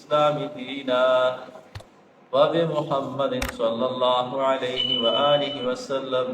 بالإسلام دينا وبمحمد صلى الله عليه وآله وسلم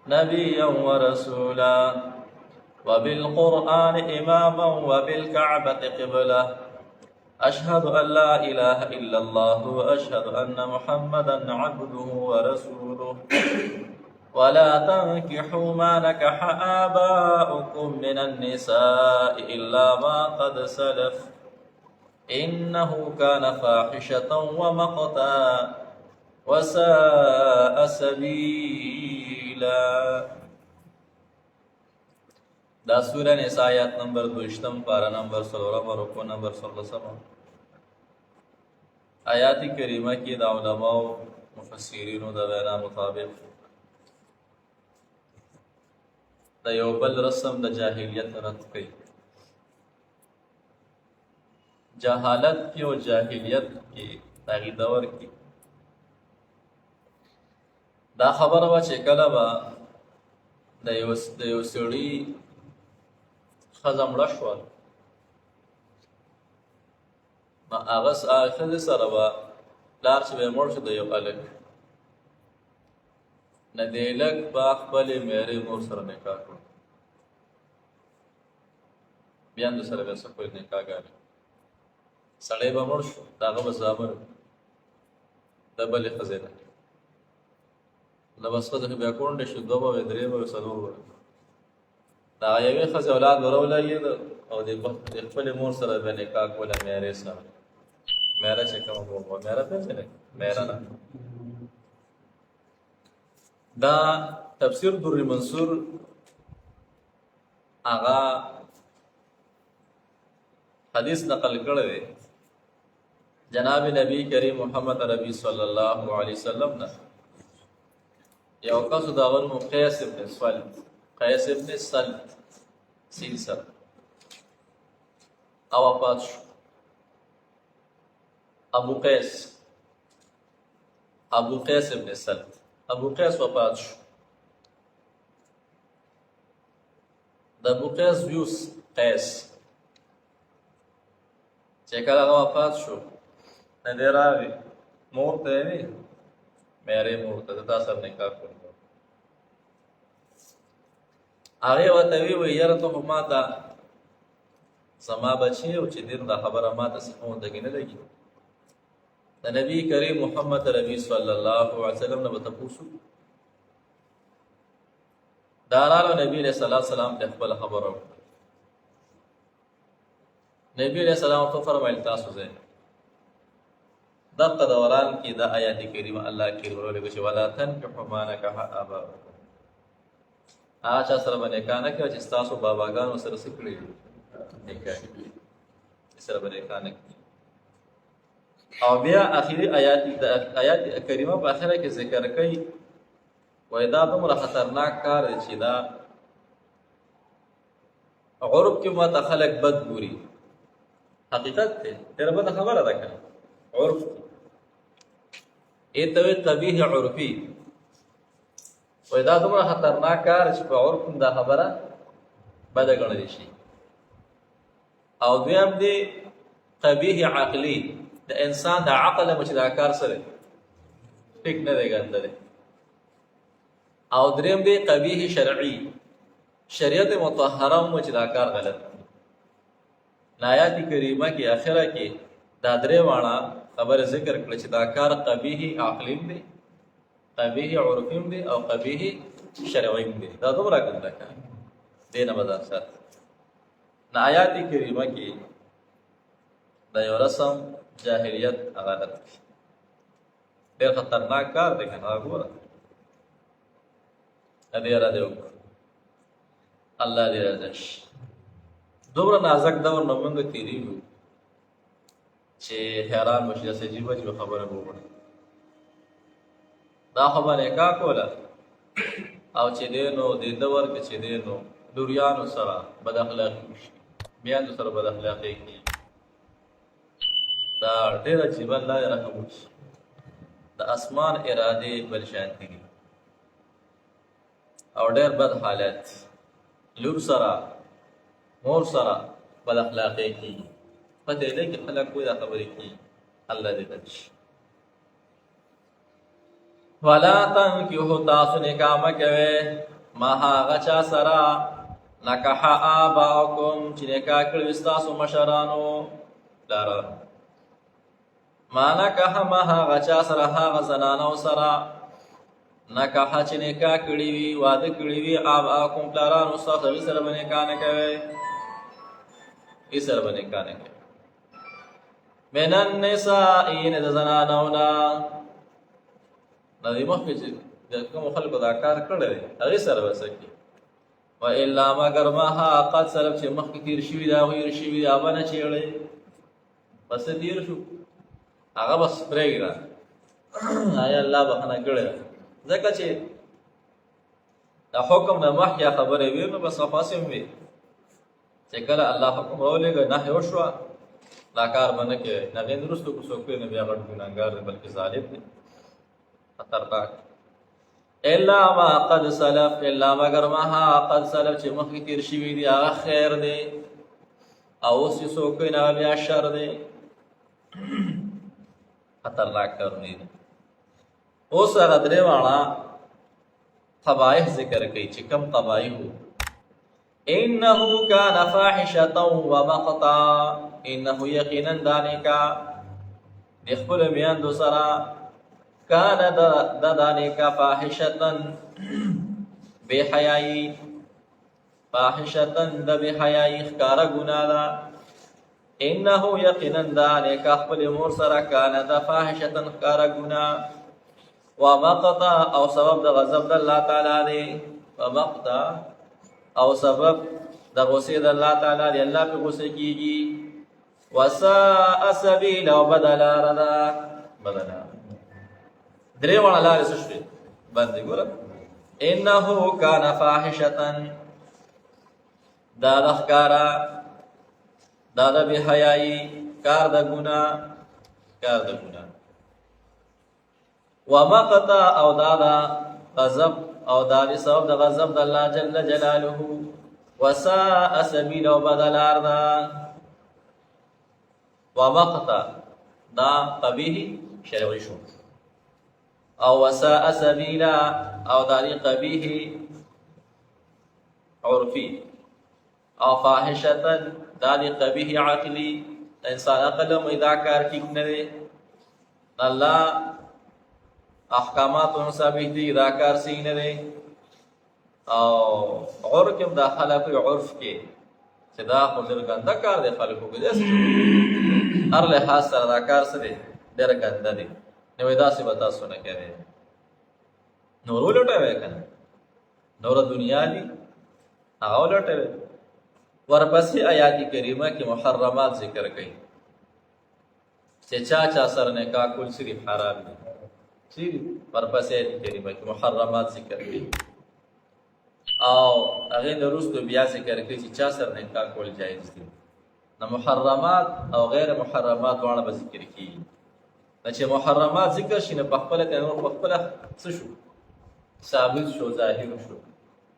نبيا ورسولا وبالقرآن إماما وبالكعبة قبلة أشهد أن لا إله إلا الله وأشهد أن محمدا عبده ورسوله ولا تنكحوا ما نكح آباؤكم من النساء إلا ما قد سلف إنه كان فاحشة ومقتا وساء سبيلا. دا سورہ نساء آیات نمبر 2 پارہ نمبر 16 رکوع نمبر 16 آیات کریمہ کی دا علماء مفسرین دا بیان مطابق دا یو بل رسم دا جاہلیت رد کئی. جہالت کی و جاہلیت کی داغی دور کی دا خبر وا چې کله به د یو سړي ښځه مړه شوه نو هغه ښځې سره به پلار چې به یې مړ شو د یو هلک نه د هلک به خپلې میرې مور سره نکاح کړو بیاندو سره به څه کوي نکاحګانې سړی به مړ شو د هغه به زامن د بلې ښځې نه د بس ښځه بیا کونډې شو دوه به وې درې به وې څلور به د هغه یوې ښځې اولاد ورولګېده او د خپلې مور سره به نکاح کوله میرې سره میره چې کومه مور وه میره پېژنې میره نه دا تفسیر در منصور هغه حدیث نقل کړی دی جناب نبی کریم محمد عربی صلی الله علیه وسلم نه یو کس دا غنو قیس ابن سلت سین سر او وفات شو ابو قیس ابن سلت ابو قیس وفات شو د ابو قیس بیوس قیس چې کله هغه وفات شو نه دی راغی مور ته یې وی میرې مور ته د تا سره نکاح کړو هغې ورته وی یاره ته خو ما ته زما بچی او چې دین دا خبره ما ته څه موندګې نه لګي د نبي کریم محمد عربي صلی الله علیه وسلم نه به تپوس وکړو دا راغلو نبي علیه الصلاة والسلام ته خپله خبره وکړه نبی علیہ السلام تو فرمایل تاسو ځای دغه دوران کې د آیات کریمه الله کې ورولې چې ولا تنكحوا ما نكح آباؤكم هغه چا سره باندې نکاح نه کوي چې تاسو باباګانو سره څه کړي نکاح کړي سره باندې نکاح نه کوي. او بیا اخیری آیات کریمه په اخره کې ذکر کوي وای دا دومره خطرناک کار دی چې دا عرب کې ماته خلک بد ګوري حقیقت ته ډېره بده خبره ده که عرف ته وایي قبیح عرفي وایي دا دومره خطرناک کار چې په عرف دا خبره بده ګڼلی شي. او دویم دی قبیح عقلي د انسان د عقل مو چې دا کار سره ټیک نه دی ګنده دی. او دریم دی قبیح شرعي شریعت مطهره مو چې دا کار غلط آیات کریمه کې آخره کې دا درې واړه خبره ذکر کړه چې دا کار قبیح عقلیم دی قبیح عرفیم دی او قبیح شرعیم دی دا دومره ګنده کار دی نه به دا سات نه آیات کریمه کې دا یو رسم جاهلیت هغه ډېر خطرناک کار دی که نه ګوره دې را دې وکړو الله دې رضا شي. دومره نازک دور نه موږ تېرېږو چې حیران وشي داسې عجیب عجیب خبره به وکړي دا خو به نکاح کوله او چې دی نو د دور کې چې دی نو لوریانو سره بد اخلاقي وشي میاندو سره بد اخلاقي کېږي دا ډېر عجیبه الله دې رحم وکړي. د اسمان ارادې بل شانتي دي او ډېر بد حالت لور سره مور سره بد اخلاقي کېږي پته لګي خلک کوئی دا خبرې کوي الله دې بچ ولا تنكحوا تاسو نکاح مکوئ ما هغه چا سره نکح آباؤکم چې نکاح کړی ستاسو مشرانو لاره ما نکح ما هغه چا سره هغه زنانو سره نکح چې نکاح کړی وي واده کړی وي آباؤکم پلارانو ستاسو هغې سره به نکاح نه کوئ هغې سره به نکاح نه کوئ من النساء د زنانو نه دا دې مخکې چې د کومو خلکو دا کار کړی دی هغې سره به څه کړي وإلا مگر ما قد سلف چې مخکې تېر شوي دي هغوی هېر شوي دي هغه نه چېړئ بس تېر شو هغه بس پرېږده آیا الله بخښنه کړې ده ځکه چې د حکم نه مخکې خبرې وي نو بس خاصې هم وي چې کله الله حکم راولېږه نهیې وشوه دا کار به نه کوې د هغې نه وروسته که څوک کوي نو بیا غټ ګناهګار دی بلکې ظالم دی خطرناک الا ما قد سلف الا مگر ما قد سلف چې مخکې تېر شوي دي هغه خیر دی او اوس چې څوک کوي نو هغه بیا شر دی خطرناک کارونه دي اوس هغه درې واړه قبایح ذکر کوي چې کوم قبایح انه کان فاحشة ومقتا انه یقینا دا نکاح د خپلو میندو سره کان دا نکاح فاحشة بحیایي فاحشة د بحیایي ښکاره ګناه ده انه یقینا دا نکاح خپل مور سره کان دا فاحشة ښکاره ګناه ومقتا او سبب د غضب د الله تعالی دی ومقتا او سبب د غصې د الله تعالی دی الله پې غصه کېږي وساء سبیلا او بده لاره ده بده لاره درې واړه لارې څه شوې بندې ګوره انه کان فاحشة دا د ښکاره دا د بېحیایي کار د ګناه ومقتا او دا د غضب او دا د سبب د غضب د الله جل جلاله وساء سبیلا او بده لار ده ومقتا دا قبیح شرعي شو او وساء سبیلا او دا دی قبیح عرفي او فاحشة دا دی قبیح عقلی انسان عقل هم دا کار ٹھیک نه دی الله احکامات ثابت دي دا کار صحیح نه دی او عرف هم دا خلق عرف کې چې دا خو ډېر ګنده کار دی خلکو کې داسې هر لحاظ سره دا کار څه دی ډېر ګنده دی نو داسې به تاسو نه کوئ نور ولټوئ که نه نوره دنیا دي هغه ولټوئ ورپسې آیات کریمه کې محرمات ذکر کوي چې چا سره نکاح کول صرف حرام دي ورپسې آیات کریمه کې محرمات ذکر کوي او هغې نه وروسته بیا ذکر کوي چې چا سره نکاح کول جایز دي نو محرمات او غیر محرمات دواړه به ذکر کېږي چې محرمات ذکر شي نو په خپله که نور په خپله څه شو ثابت شو ظاهر شو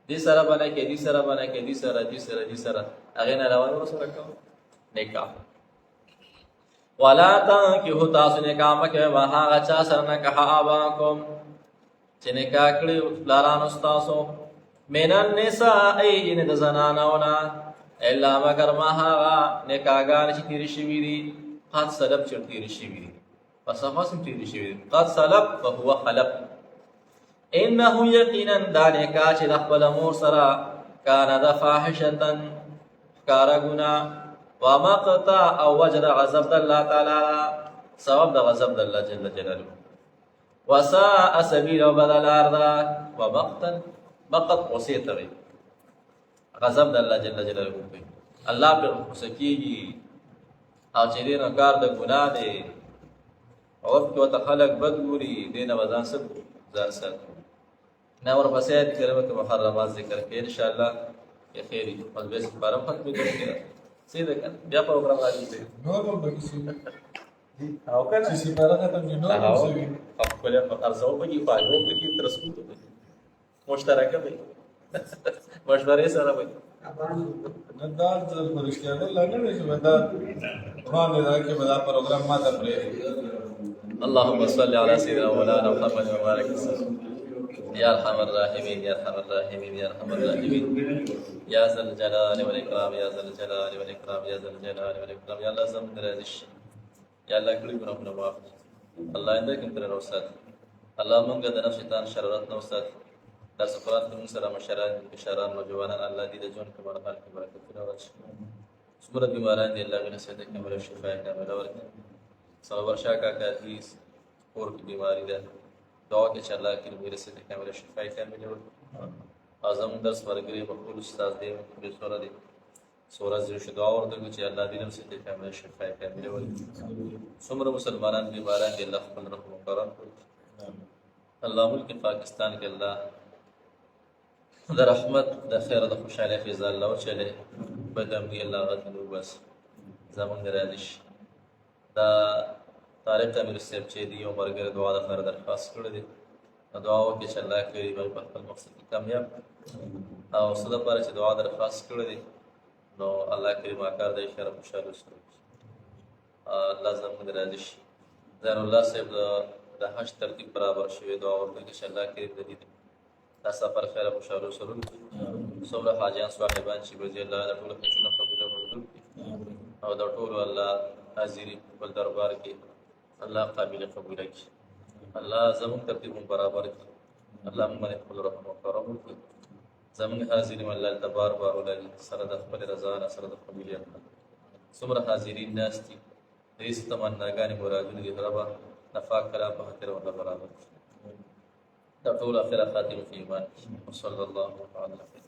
دې سره به نه کې دې سره به نه کې دې سره هغې نه علاوه نور سره کوو نکاح ولا تنکحوا تاسو نکاح مه کوئ ما هغه چا سره نکح آباکم چې نکاح کړي پلارانو ستاسو من النساء یعنې د زنانو نه الا مگر ما هغه نکاحګانې چې تېرې شوي دي قد سلب چې تېرې شوي دي پس هغه هم تېرې شوي دي قد سلب فهو خلب انه یقینا دا نکاح چې د خپله مور سره کانه د فاحشة ښکاره ګناه ومقتا او وجه د غضب د الله تعالی سبب د غضب د الله جل جلاله وساء سبیل او بده لار ده ومقتا مقت غصې ته وایي غضب د الله جل جلاله کوي الله پرې غصه کېږي او چې دې نه کار د ګناه دی عرف کې ورته خلک بد ګوري دې نه به ځان ساتو نه ورپسې آیت کریمه کې محرمات ذکر کوي انشاءالله یا خیر وي مجلس باره هم ختمې کړې څه ده که نه بیا پروګرام راځي نور هم پکې شي او که نه چې سپاره ختم شي نور هم څه وي خپله ارزو پکې فایدو پکې ترسکو مشترکه وي مشورې سره وي دا فرشتیا ده لا نه شي دا قرآن دا کې به دا پروګرام ما ته پرې اللهم صل على سيدنا مولانا محمد وبارك وسلم يا ارحم الراحمين يا ارحم الراحمين يا ارحم الراحمين يا ذا الجلال والاكرام يا ذا الجلال والاكرام يا ذا الجلال والاكرام يا الله زم درادش يا الله كل گناهونه معاف الله انده کوم تر اوسات الله مونږ د نفس شیطان شرارت نو اوسات درس قرآن کوم سره مشران بشاران نوجوانان الله دې د جون کې برکات کې برکت راوړي څومره بیماران دي الله غنه سيده کمره شفا کامله ورکړي صبر شاکا کا حدیث اور کی بیماری ده دعا کې چې الله کې میرے سيده کمره شفا کامله ورکړي اعظم درس ورګري مقبول استاد دې په سورہ دې سورہ زو شو دعا ورته چې الله دې نم سيده کمره شفا کامله ورکړي څومره مسلمانان بیماران دي الله خپل رحم کرم الله ملک پاکستان کې الله د رحمت د خیر د خوشاله فیض الله او چله بدم دی الله غتنو بس زمون درادش دا طارق امیر صاحب چې دی او مرګ دعا د خیر درخواست کړی دی دعا وکړي چې الله کوي په خپل مقصد کې کامیاب او صدا پر چې دعا درخواست کړی دی نو الله کریم کار دی خیر خوشاله سره الله زمون درادش زار الله صاحب د حج ترتیب برابر شوی دعا وکړي چې الله کریم دې دا سفر خیر خوشاله سره څومره حاجیان صاحبان چې رضی الله عنهم ټول حجونه قبول وکړي او دا ټول الله حاضری په دربار کې الله قابل قبول کړي الله زموږ ترتیب برابر کړي الله موږ خپل رحم او کرم وکړي زموږ حاضرین الله تبارک و تعالی سره د خپل رضا سره د قبولیت څومره حاضرین ناس دي دې تمناګانې مرادونه دي رب نفاق کلام په خاطر الله برابر تقول آخر خاتم في إيمان وصلى الله على خير